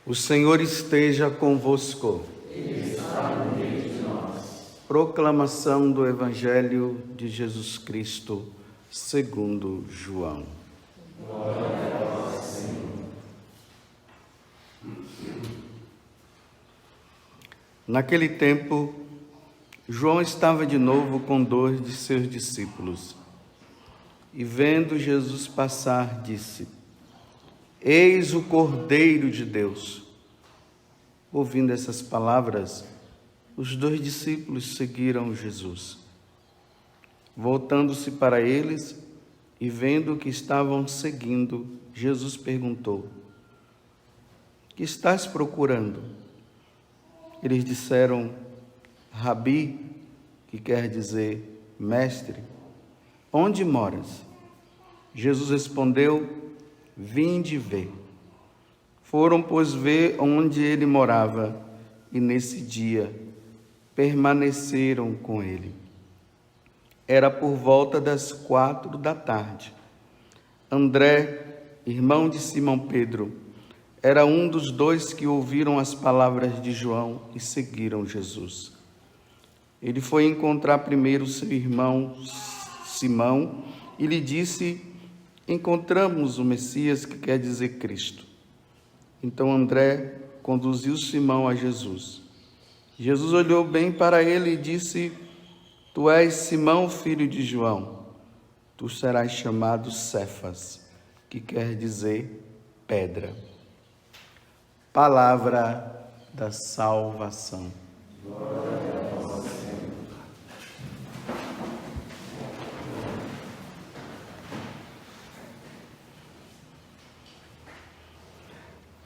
O Senhor esteja convosco. Ele está no meio de nós. Proclamação do Evangelho de Jesus Cristo, segundo João. Glória a vós, Senhor. Naquele tempo, João estava de novo com 2 de seus discípulos. E vendo Jesus passar, disse: Eis o Cordeiro de Deus. Ouvindo essas palavras, os 2 discípulos seguiram Jesus. Voltando-se para eles e vendo que estavam seguindo, Jesus perguntou: Que estás procurando? Eles disseram: Rabi, que quer dizer mestre, onde moras? Jesus respondeu: Vinde ver. Foram, pois, ver onde ele morava, e nesse dia permaneceram com ele. Era por volta das 4 da tarde. André, irmão de Simão Pedro, era um dos 2 que ouviram as palavras de João e seguiram Jesus. Ele foi encontrar primeiro seu irmão Simão e lhe disse: Encontramos o Messias, que quer dizer Cristo. Então André conduziu Simão a Jesus. Jesus olhou bem para ele e disse: Tu és Simão, filho de João. Tu serás chamado Cefas, que quer dizer pedra. Palavra da salvação. Glória a vós, Senhor.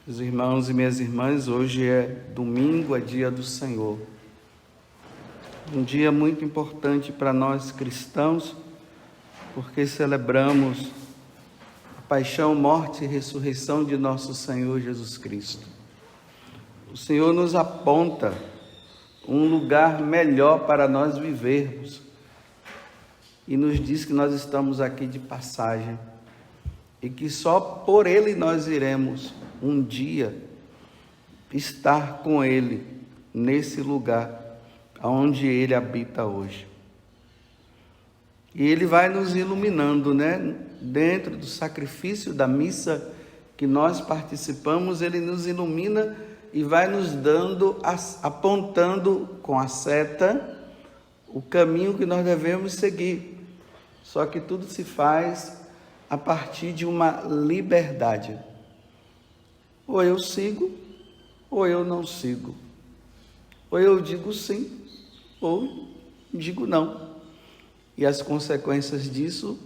Meus irmãos e minhas irmãs, hoje é domingo, é dia do Senhor. Um dia muito importante para nós cristãos, porque celebramos a paixão, morte e ressurreição de nosso Senhor Jesus Cristo. O Senhor nos aponta um lugar melhor para nós vivermos e nos diz que nós estamos aqui de passagem e que só por Ele nós iremos um dia estar com Ele nesse lugar onde Ele habita hoje. E Ele vai nos iluminando, né? Dentro do sacrifício da missa que nós participamos, Ele nos ilumina e vai nos dando, apontando com a seta o caminho que nós devemos seguir. Só que tudo se faz a partir de uma liberdade. Ou eu sigo, ou eu não sigo. Ou eu digo sim, ou digo não. E as consequências disso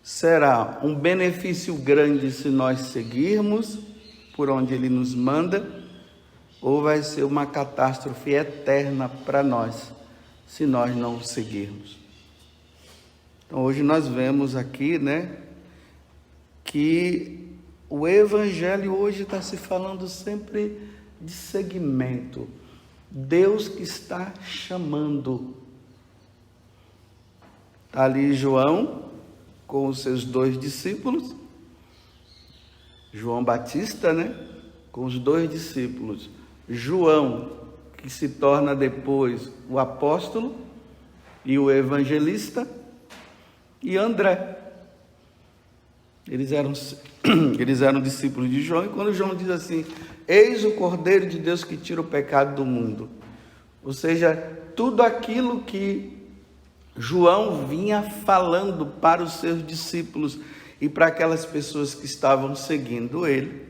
será um benefício grande se nós seguirmos por onde Ele nos manda, ou vai ser uma catástrofe eterna para nós se nós não o seguirmos. Então hoje nós vemos aqui, né, que o Evangelho hoje está se falando sempre de seguimento. Deus que está chamando. Está ali João com os seus 2 discípulos. João Batista, né? Com os 2 discípulos. João, que se torna depois o apóstolo e o evangelista. E André. Eles eram discípulos de João, e quando João diz assim: Eis o Cordeiro de Deus que tira o pecado do mundo. Ou seja, tudo aquilo que João vinha falando para os seus discípulos e para aquelas pessoas que estavam seguindo ele,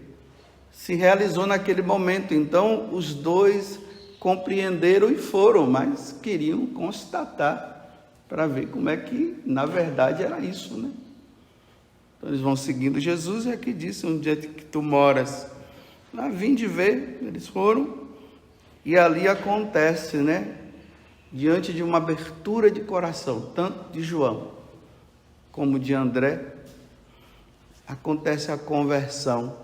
se realizou naquele momento. Então, os 2 compreenderam e foram, mas queriam constatar para ver como é que, na verdade, era isso, né? Então eles vão seguindo Jesus, e aqui disse: onde é que tu moras? Vim de ver. Eles foram, e ali acontece, né? Diante de uma abertura de coração, tanto de João como de André, acontece a conversão.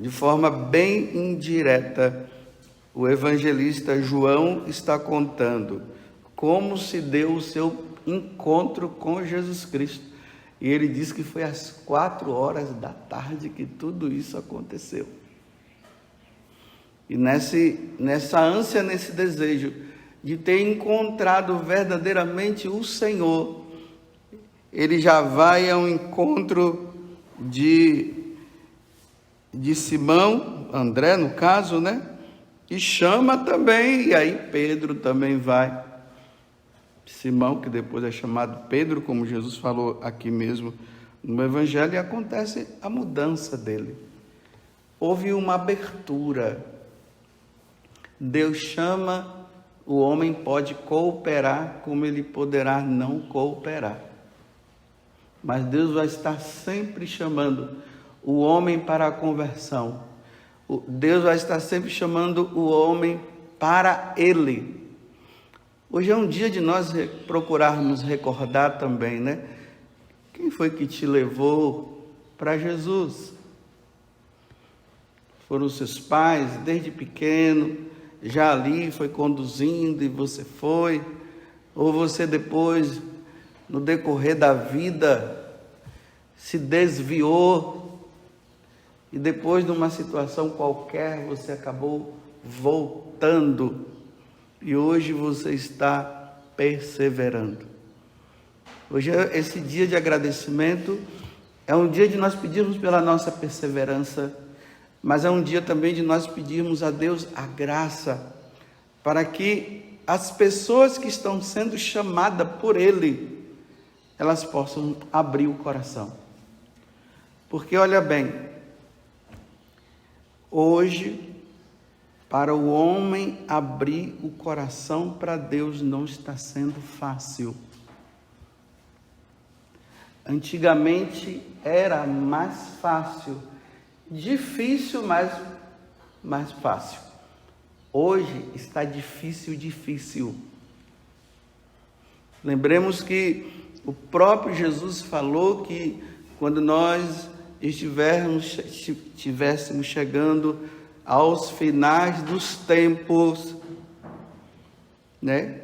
De forma bem indireta, o evangelista João está contando como se deu o seu encontro com Jesus Cristo. E ele diz que foi às 4 horas da tarde que tudo isso aconteceu. E nessa ânsia, nesse desejo de ter encontrado verdadeiramente o Senhor, ele já vai ao encontro de Simão, André no caso, né? E chama também, e aí Pedro também vai. Simão, que depois é chamado Pedro, como Jesus falou aqui mesmo no Evangelho, e acontece a mudança dele. Houve uma abertura. Deus chama, o homem pode cooperar, como ele poderá não cooperar. Mas Deus vai estar sempre chamando o homem para a conversão. Deus vai estar sempre chamando o homem para Ele. Hoje é um dia de nós procurarmos recordar também, né? Quem foi que te levou para Jesus? Foram os seus pais, desde pequeno, já ali foi conduzindo e você foi? Ou você depois, no decorrer da vida, se desviou e depois de uma situação qualquer você acabou voltando e hoje você está perseverando? Hoje esse dia de agradecimento é um dia de nós pedirmos pela nossa perseverança, mas é um dia também de nós pedirmos a Deus a graça para que as pessoas que estão sendo chamadas por Ele, elas possam abrir o coração. Porque olha bem, hoje, para o homem abrir o coração para Deus não está sendo fácil. Antigamente era mais fácil, difícil, mas mais fácil. Hoje está difícil. Lembremos que o próprio Jesus falou que quando nós estivéssemos chegando aos finais dos tempos, né?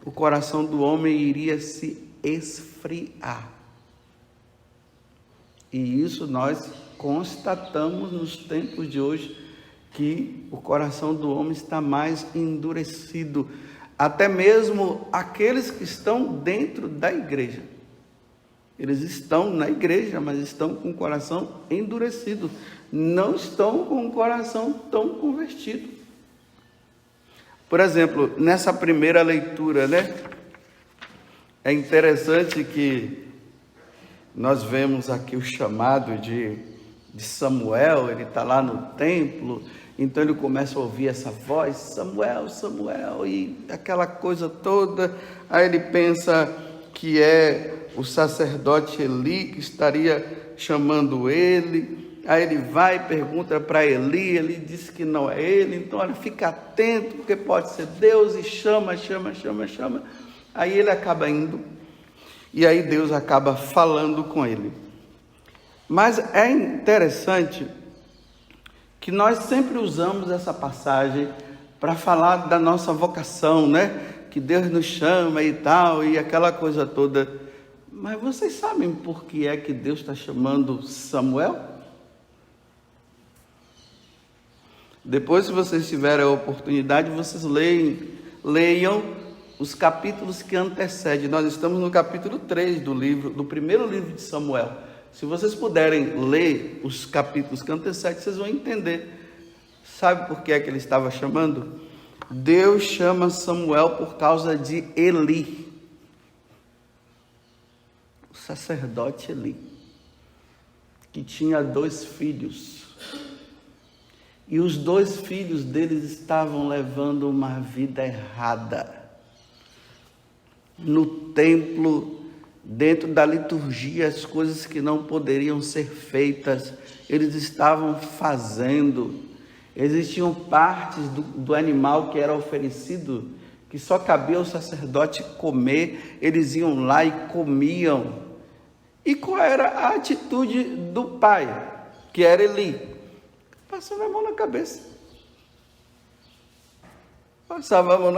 O coração do homem iria se esfriar. E isso nós constatamos nos tempos de hoje, que o coração do homem está mais endurecido. Até mesmo aqueles que estão dentro da igreja. Eles estão na igreja, mas estão com o coração endurecido. Não estão com o coração tão convertido. Por exemplo, nessa primeira leitura, né? É interessante que nós vemos aqui o chamado de Samuel. Ele está lá no templo, então ele começa a ouvir essa voz, Samuel, Samuel, e aquela coisa toda. Aí ele pensa que é o sacerdote Eli que estaria chamando ele. Aí ele vai e pergunta para Eli, ele diz que não é ele. Então ele fica atento, porque pode ser Deus, e chama. Aí ele acaba indo, e aí Deus acaba falando com ele. Mas é interessante que nós sempre usamos essa passagem para falar da nossa vocação, né? Que Deus nos chama e tal, e aquela coisa toda. Mas vocês sabem por que é que Deus está chamando Samuel? Depois, se vocês tiverem a oportunidade, vocês leiam os capítulos que antecedem. Nós estamos no capítulo 3 do primeiro livro de Samuel. Se vocês puderem ler os capítulos que antecedem, vocês vão entender. Sabe por que é que ele estava chamando? Deus chama Samuel por causa de Eli, o sacerdote Eli, que tinha 2 filhos. E os 2 filhos deles estavam levando uma vida errada. No templo, dentro da liturgia, as coisas que não poderiam ser feitas, eles estavam fazendo. Existiam partes do animal que era oferecido, que só cabia ao sacerdote comer. Eles iam lá e comiam. E qual era a atitude do pai, que era Eli? Passava a mão na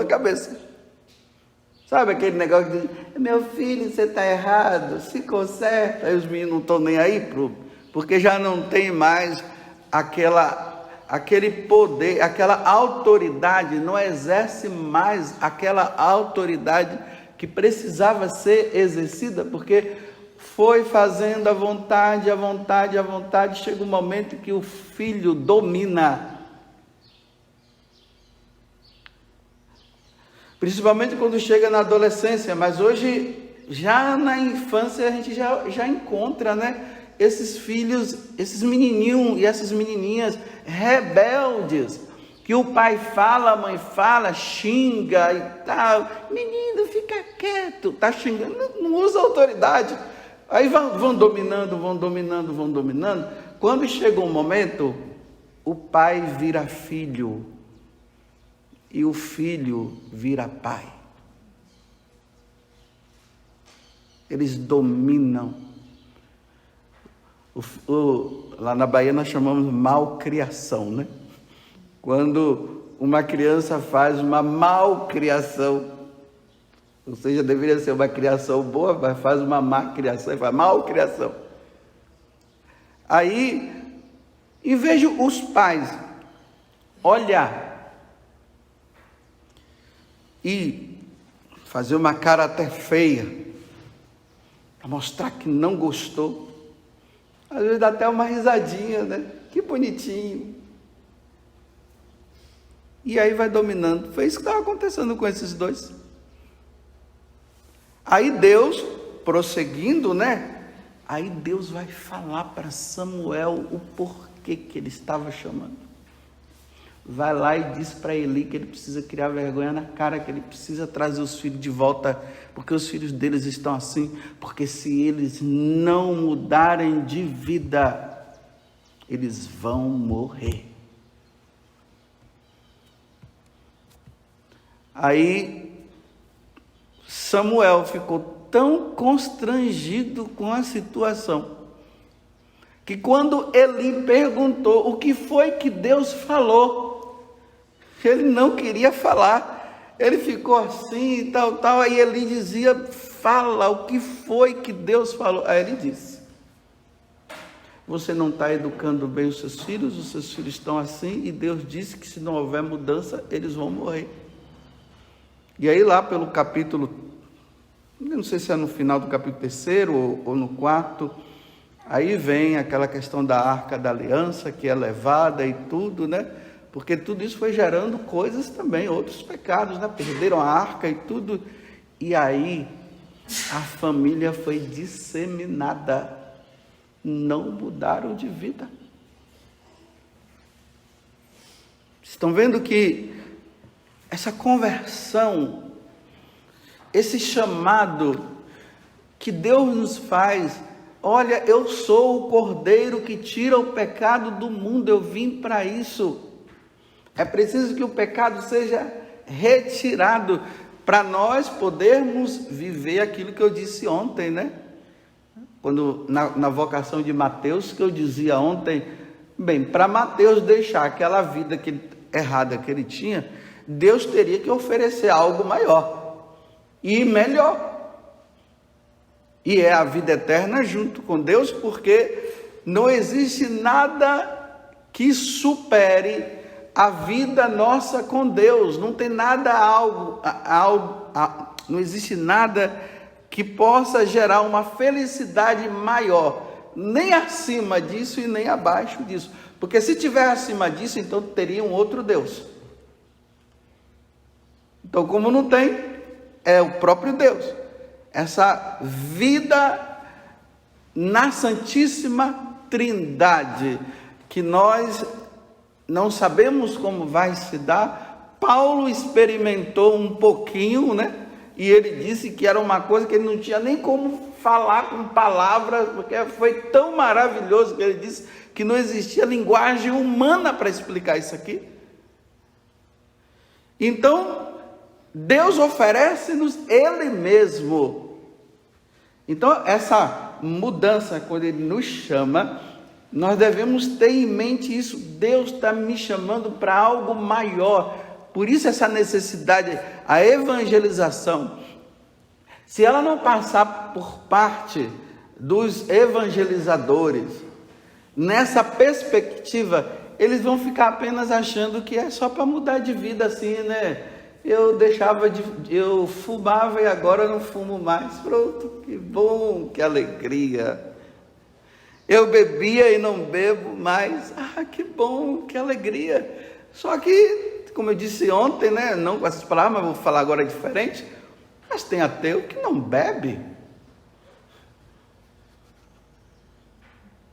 cabeça. Sabe aquele negócio de diz, meu filho, você está errado, se conserta. Aí os meninos não estão nem aí, porque já não tem mais aquela aquele poder, aquela autoridade, não exerce mais aquela autoridade que precisava ser exercida, porque foi fazendo a vontade, chega um momento que o filho domina. Principalmente quando chega na adolescência, mas hoje, já na infância, a gente já encontra, né? Esses filhos, esses menininhos e essas menininhas rebeldes, que o pai fala, a mãe fala, xinga e tal. Menino, fica quieto, tá xingando, não usa autoridade. Aí vão dominando. Quando chega um momento, o pai vira filho e o filho vira pai. Eles dominam. Lá na Bahia nós chamamos malcriação, né? Quando uma criança faz uma malcriação, ou seja, deveria ser uma criação boa, mas faz uma má criação, e faz malcriação. Aí, em vez de os pais olhar e fazer uma cara até feia, para mostrar que não gostou, às vezes dá até uma risadinha, né? Que bonitinho. E aí vai dominando. Foi isso que estava acontecendo com esses dois. Aí Deus, prosseguindo, né? Aí Deus vai falar para Samuel o porquê que ele estava chamando. Vai lá e diz para Eli que ele precisa criar vergonha na cara, que ele precisa trazer os filhos de volta, porque os filhos deles estão assim, porque se eles não mudarem de vida, eles vão morrer. Aí Samuel ficou tão constrangido com a situação, que quando Eli perguntou o que foi que Deus falou, ele não queria falar, ele ficou assim e tal, aí Eli dizia, fala, o que foi que Deus falou? Aí ele disse, você não está educando bem os seus filhos estão assim, e Deus disse que se não houver mudança, eles vão morrer. E aí lá pelo capítulo, não sei se é no final do capítulo 3º ou no 4º, aí vem aquela questão da Arca da Aliança, que é levada e tudo, né? Porque tudo isso foi gerando coisas também, outros pecados, né? Perderam a arca e tudo. E aí a família foi disseminada, não mudaram de vida. Estão vendo que essa conversão, esse chamado que Deus nos faz, olha, eu sou o Cordeiro que tira o pecado do mundo, eu vim para isso. É preciso que o pecado seja retirado para nós podermos viver aquilo que eu disse ontem, né? Quando na vocação de Mateus, que eu dizia ontem, bem, para Mateus deixar aquela vida errada que ele tinha, Deus teria que oferecer algo maior e melhor. E é a vida eterna junto com Deus, porque não existe nada que supere a vida nossa com Deus. Não tem nada não existe nada que possa gerar uma felicidade maior, nem acima disso e nem abaixo disso. Porque se tiver acima disso, então teria um outro Deus. Então, como não tem, é o próprio Deus. Essa vida na Santíssima Trindade, que nós não sabemos como vai se dar. Paulo experimentou um pouquinho, né? E ele disse que era uma coisa que ele não tinha nem como falar com palavras, porque foi tão maravilhoso que ele disse que não existia linguagem humana para explicar isso aqui. Então, Deus oferece-nos Ele mesmo. Então, essa mudança, quando Ele nos chama, nós devemos ter em mente isso. Deus está me chamando para algo maior. Por isso essa necessidade, a evangelização, se ela não passar por parte dos evangelizadores, nessa perspectiva eles vão ficar apenas achando que é só para mudar de vida assim, né? Eu fumava e agora eu não fumo mais. Pronto, que bom, que alegria. Eu bebia e não bebo mais. Que bom, que alegria. Só que, como eu disse ontem, né? Não com essas palavras, mas vou falar agora diferente. Mas tem ateu que não bebe.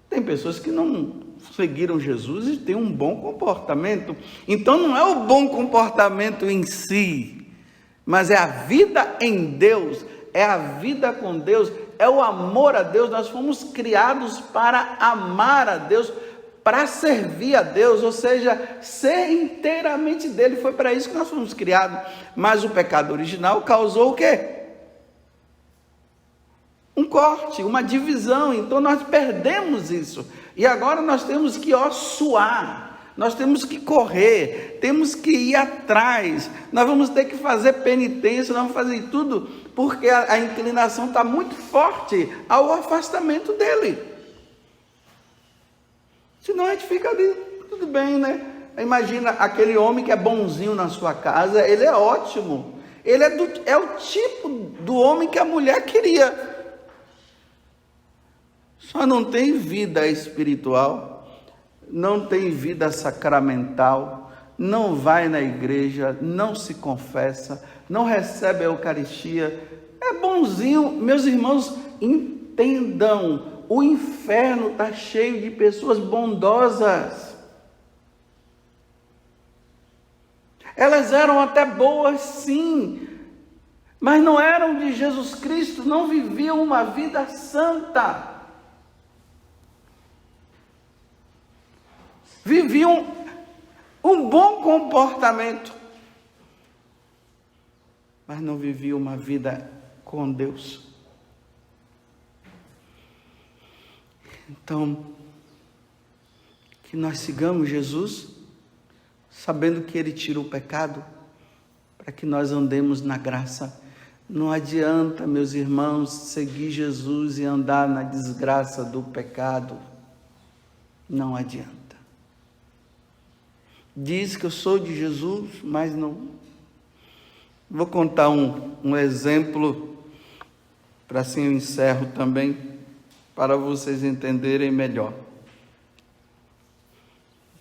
Tem pessoas que não seguiram Jesus e têm um bom comportamento. Então não é o bom comportamento em si, mas é a vida em Deus, é a vida com Deus, é o amor a Deus. Nós fomos criados para amar a Deus, para servir a Deus, ou seja, ser inteiramente dele. Foi para isso que nós fomos criados. Mas o pecado original causou o quê? Um corte, uma divisão. Então nós perdemos isso. E agora nós temos que suar, nós temos que correr, temos que ir atrás, nós vamos ter que fazer penitência, nós vamos fazer tudo, porque a inclinação está muito forte ao afastamento dele. Senão a gente fica ali, tudo bem, né? Imagina aquele homem que é bonzinho na sua casa, ele é ótimo, ele é o tipo do homem que a mulher queria. Só não tem vida espiritual, não tem vida sacramental, não vai na igreja, não se confessa, não recebe a Eucaristia. É bonzinho. Meus irmãos, entendam, o inferno está cheio de pessoas bondosas. Elas eram até boas, sim, mas não eram de Jesus Cristo, não viviam uma vida santa. Viviam um bom comportamento, mas não viviam uma vida com Deus. Então, que nós sigamos Jesus, sabendo que Ele tira o pecado, para que nós andemos na graça. Não adianta, meus irmãos, seguir Jesus e andar na desgraça do pecado. Não adianta. Diz que eu sou de Jesus, mas não. Vou contar um exemplo, para assim eu encerro também, para vocês entenderem melhor.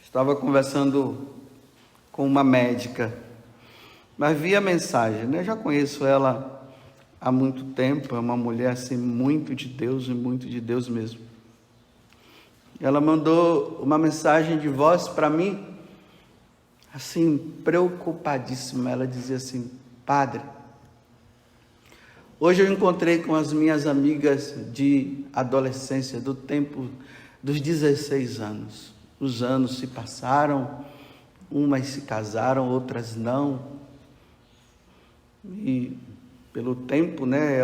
Estava conversando com uma médica, mas vi a mensagem, né? Eu já conheço ela há muito tempo, é uma mulher assim muito de Deus e muito de Deus mesmo. Ela mandou uma mensagem de voz para mim, assim, preocupadíssima. Ela dizia assim: Padre, hoje eu encontrei com as minhas amigas de adolescência, do tempo dos 16 anos. Os anos se passaram, umas se casaram, outras não. E pelo tempo, né,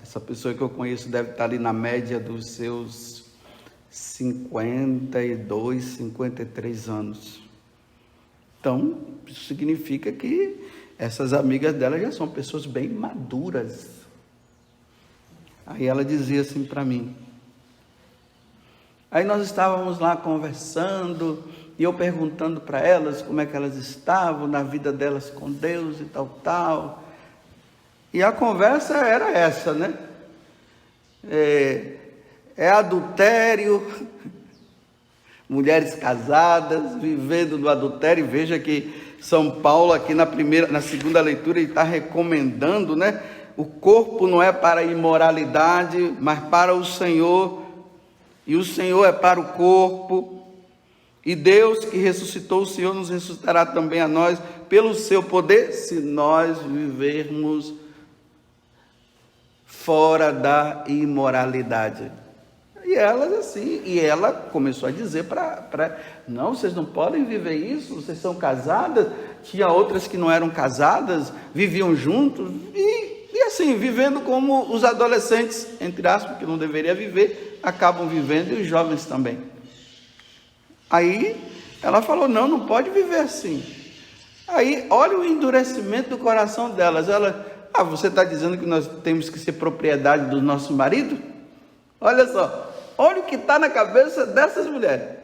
essa pessoa que eu conheço deve estar ali na média dos seus 52, 53 anos. Então, isso significa que essas amigas dela já são pessoas bem maduras. Aí ela dizia assim para mim. Aí nós estávamos lá conversando, e eu perguntando para elas como é que elas estavam na vida delas com Deus e tal. E a conversa era essa, né? É adultério, mulheres casadas, vivendo no adultério. Veja que São Paulo aqui na segunda leitura, ele está recomendando, né? O corpo não é para a imoralidade, mas para o Senhor, e o Senhor é para o corpo, e Deus que ressuscitou o Senhor nos ressuscitará também a nós, pelo seu poder, se nós vivermos fora da imoralidade. E elas assim, e ela começou a dizer não, vocês não podem viver isso, vocês são casadas. Tinha outras que não eram casadas, viviam juntos, e assim, vivendo como os adolescentes, entre aspas, que não deveria viver, acabam vivendo, e os jovens também. Aí ela falou: não pode viver assim. Aí olha o endurecimento do coração delas. Você está dizendo que nós temos que ser propriedade do nosso marido? Olha só, olha o que está na cabeça dessas mulheres.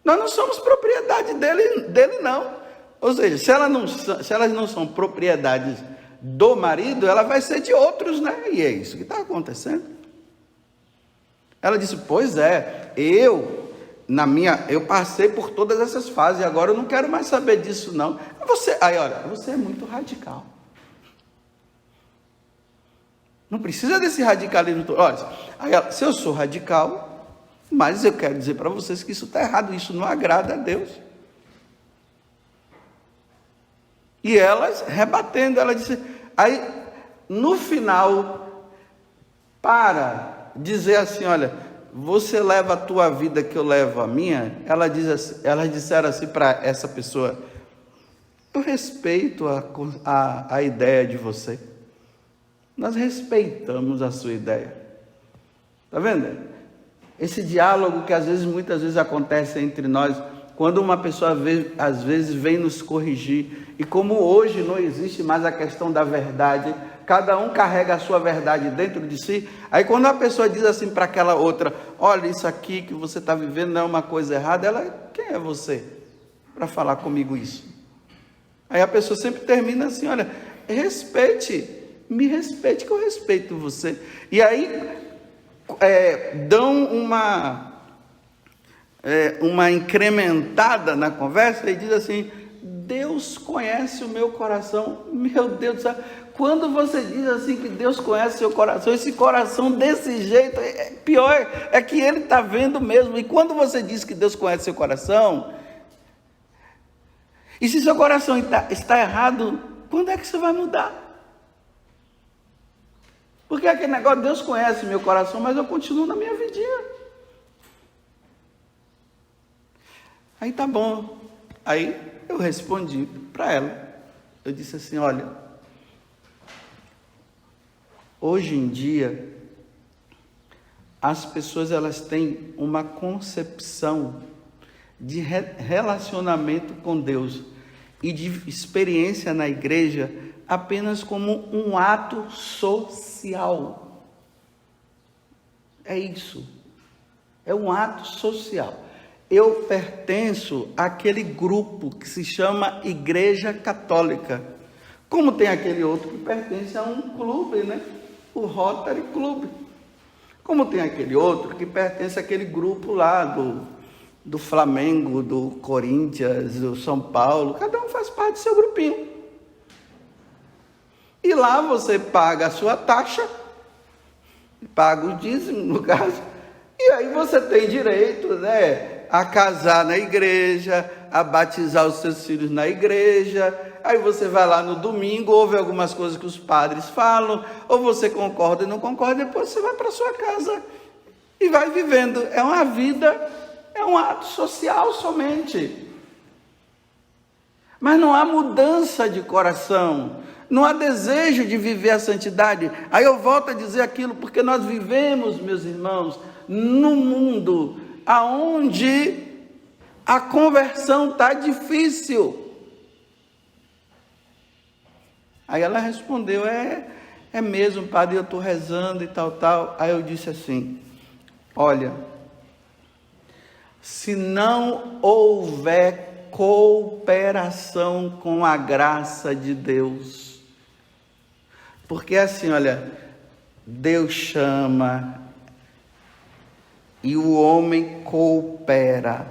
Nós não somos propriedade dele não. Ou seja, se elas não são propriedades do marido, ela vai ser de outros, né? E é isso que está acontecendo. Ela disse, pois é, eu passei por todas essas fases, e agora eu não quero mais saber disso não. Você é muito radical. Não precisa desse radicalismo todo. Olha, se eu sou radical, mas eu quero dizer para vocês que isso está errado, isso não agrada a Deus. E elas rebatendo, ela disse, aí no final, para dizer assim, olha, você leva a tua vida que eu levo a minha, elas disseram assim para essa pessoa, eu respeito a ideia de você, nós respeitamos a sua ideia, está vendo? Esse diálogo que muitas vezes acontece entre nós, quando uma pessoa às vezes vem nos corrigir, e como hoje não existe mais a questão da verdade, cada um carrega a sua verdade dentro de si, aí quando a pessoa diz assim para aquela outra, olha, isso aqui que você está vivendo não é uma coisa errada, ela, quem é você para falar comigo isso? Aí a pessoa sempre termina assim, olha, me respeite que eu respeito você. E aí dão uma incrementada na conversa e diz assim, Deus conhece o meu coração. Meu Deus do céu, quando você diz assim que Deus conhece o seu coração, esse coração desse jeito, pior é que Ele está vendo mesmo. E quando você diz que Deus conhece o seu coração, e se seu coração está errado, quando é que você vai mudar? Porque aquele negócio, Deus conhece o meu coração, mas eu continuo na minha vidinha. Aí tá bom. Aí eu respondi para ela. Eu disse assim, olha, hoje em dia, as pessoas elas têm uma concepção de relacionamento com Deus e de experiência na igreja apenas como um ato social. É isso. É um ato social. Eu pertenço àquele grupo que se chama Igreja Católica. Como tem aquele outro que pertence a um clube, né? O Rotary Club. Como tem aquele outro que pertence àquele grupo lá do Flamengo, do Corinthians, do São Paulo. Cada um faz parte do seu grupinho. E lá você paga a sua taxa, paga o dízimo, no caso, e aí você tem direito, né, a casar na igreja, a batizar os seus filhos na igreja. Aí você vai lá no domingo, ouve algumas coisas que os padres falam, ou você concorda e não concorda, depois você vai para sua casa e vai vivendo. É uma vida, é um ato social somente. Mas não há mudança de coração, não há desejo de viver a santidade. Aí eu volto a dizer aquilo, porque nós vivemos, meus irmãos, num mundo aonde a conversão está difícil. Aí ela respondeu, é mesmo, padre, eu estou rezando e tal. Aí eu disse assim, olha, se não houver cooperação com a graça de Deus, porque assim, olha, Deus chama e o homem coopera.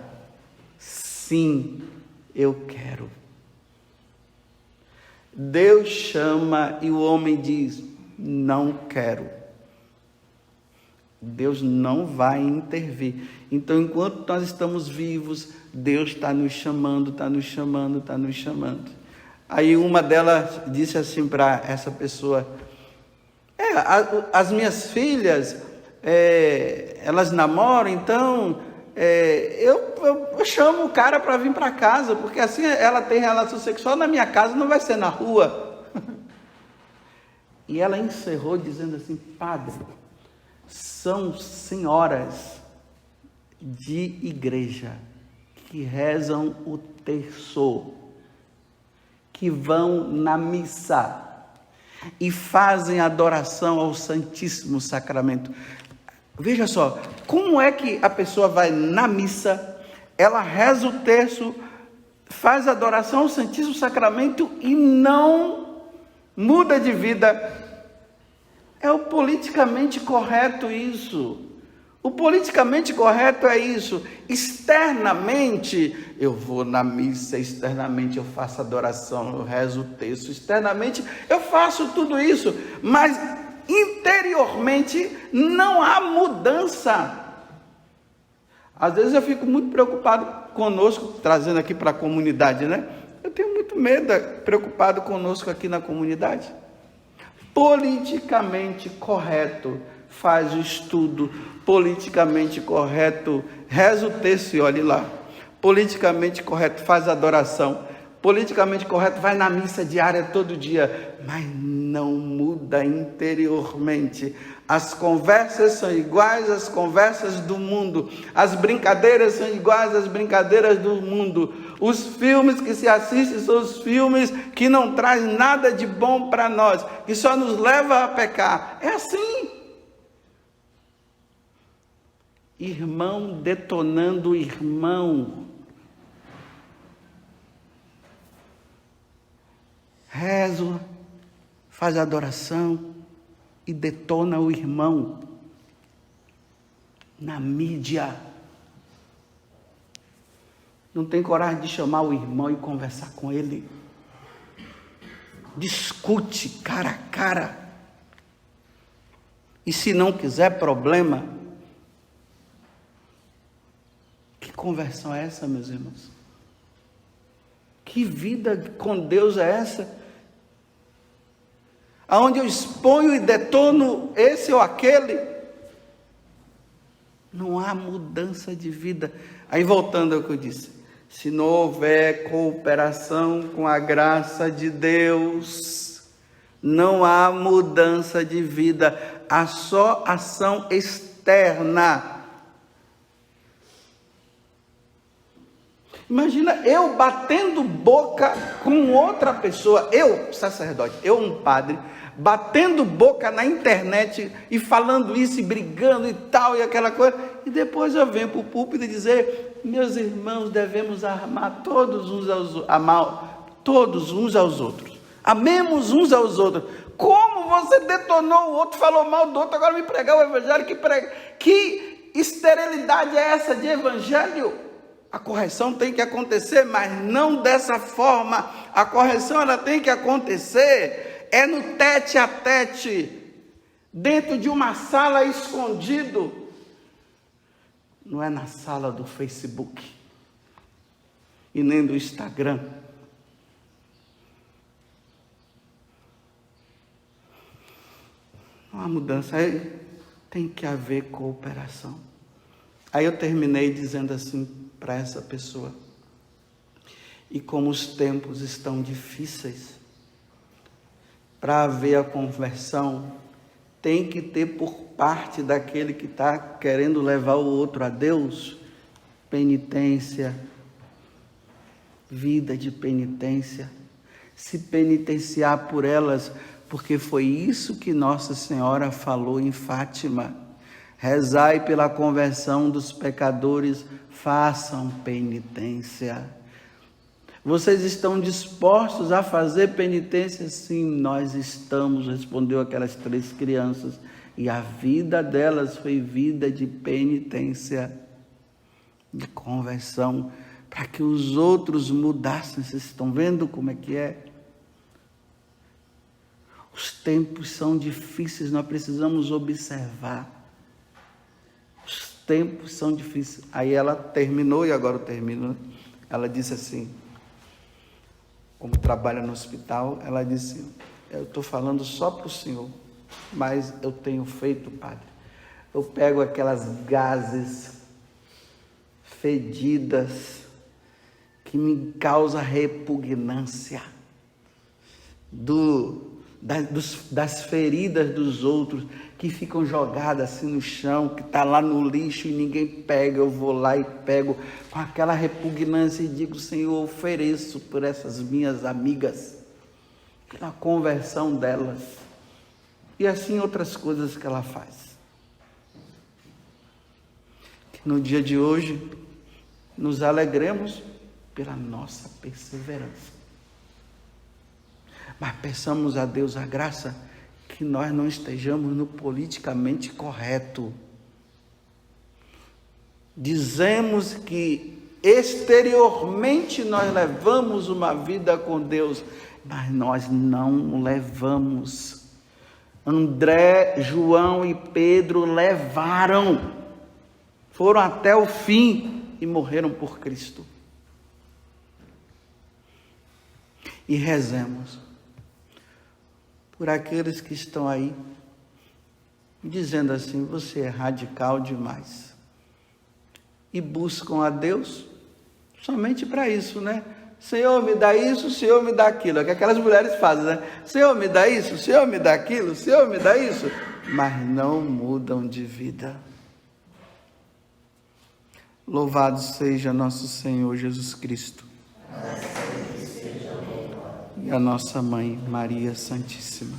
Sim, eu quero. Deus chama e o homem diz, não quero. Deus não vai intervir. Então, enquanto nós estamos vivos, Deus está nos chamando, está nos chamando, está nos chamando. Aí uma delas disse assim para essa pessoa, as minhas filhas, elas namoram, então eu chamo o cara para vir para casa, porque assim ela tem relação sexual na minha casa, não vai ser na rua. E ela encerrou dizendo assim, padre, são senhoras de igreja que rezam o terço, que vão na missa e fazem adoração ao Santíssimo Sacramento. Veja só, como é que a pessoa vai na missa, ela reza o terço, faz adoração ao Santíssimo Sacramento e não muda de vida. É o politicamente correto isso. O politicamente correto é isso. Externamente, eu vou na missa, externamente eu faço adoração, eu rezo o terço, externamente eu faço tudo isso, mas interiormente não há mudança. Às vezes eu fico muito preocupado conosco, trazendo aqui para a comunidade, né? Eu tenho muito medo, preocupado conosco aqui na comunidade. Politicamente correto, faz o estudo, politicamente correto, reza o texto e olhe lá. Politicamente correto, faz adoração, politicamente correto, vai na missa diária todo dia, mas não muda interiormente. As conversas são iguais às conversas do mundo, as brincadeiras são iguais às brincadeiras do mundo, os filmes que se assistem são os filmes que não trazem nada de bom para nós, que só nos leva a pecar. É assim. Irmão detonando irmão. Rezo, faz adoração e detona o irmão na mídia. Não tem coragem de chamar o irmão e conversar com ele. Discute cara a cara. E se não quiser problema, que conversão é essa, meus irmãos? Que vida com Deus é essa? Aonde eu exponho e detono esse ou aquele, não há mudança de vida. Aí voltando ao que eu disse, se não houver cooperação com a graça de Deus, não há mudança de vida, há só ação externa. Imagina eu batendo boca com outra pessoa, eu, sacerdote, eu, um padre, batendo boca na internet e falando isso e brigando e tal e aquela coisa, e depois eu venho para o púlpito dizer, meus irmãos, devemos amar todos uns aos outros, amemos uns aos outros. Como você detonou o outro, falou mal do outro, agora me pregar o evangelho, que esterilidade é essa de evangelho? A correção tem que acontecer, mas não dessa forma. A correção ela tem que acontecer no tete a tete, dentro de uma sala escondido. Não é na sala do Facebook e nem do Instagram. Não há mudança, aí tem que haver cooperação. Aí eu terminei dizendo assim para essa pessoa, e como os tempos estão difíceis, para haver a conversão, tem que ter por parte daquele que está querendo levar o outro a Deus, penitência, vida de penitência, se penitenciar por elas, porque foi isso que Nossa Senhora falou em Fátima: rezai pela conversão dos pecadores, façam penitência. Vocês estão dispostos a fazer penitência? Sim, nós estamos, respondeu aquelas 3 crianças. E a vida delas foi vida de penitência, de conversão, para que os outros mudassem. Vocês estão vendo como é que é? Os tempos são difíceis, nós precisamos observar. Os tempos são difíceis. Aí ela terminou, e agora eu termino. Ela disse assim, como trabalha no hospital, ela disse: eu estou falando só para o senhor, mas eu tenho feito, padre. Eu pego aquelas gases fedidas que me causam repugnância das feridas dos outros, que ficam jogadas assim no chão, que está lá no lixo e ninguém pega. Eu vou lá e pego com aquela repugnância e digo: Senhor, ofereço por essas minhas amigas, pela conversão delas, e assim outras coisas que ela faz. No dia de hoje, nos alegremos pela nossa perseverança. Mas peçamos a Deus a graça que nós não estejamos no politicamente correto. Dizemos que exteriormente nós levamos uma vida com Deus, mas nós não levamos. André, João e Pedro levaram, foram até o fim e morreram por Cristo. E rezemos por aqueles que estão aí dizendo assim: você é radical demais, e buscam a Deus somente para isso, né? Senhor, me dá isso, Senhor, me dá aquilo. É que aquelas mulheres fazem, né? Senhor, me dá isso, Senhor, me dá aquilo, Senhor, me dá isso. Mas não mudam de vida. Louvado seja nosso Senhor Jesus Cristo. E a nossa Mãe, Maria Santíssima.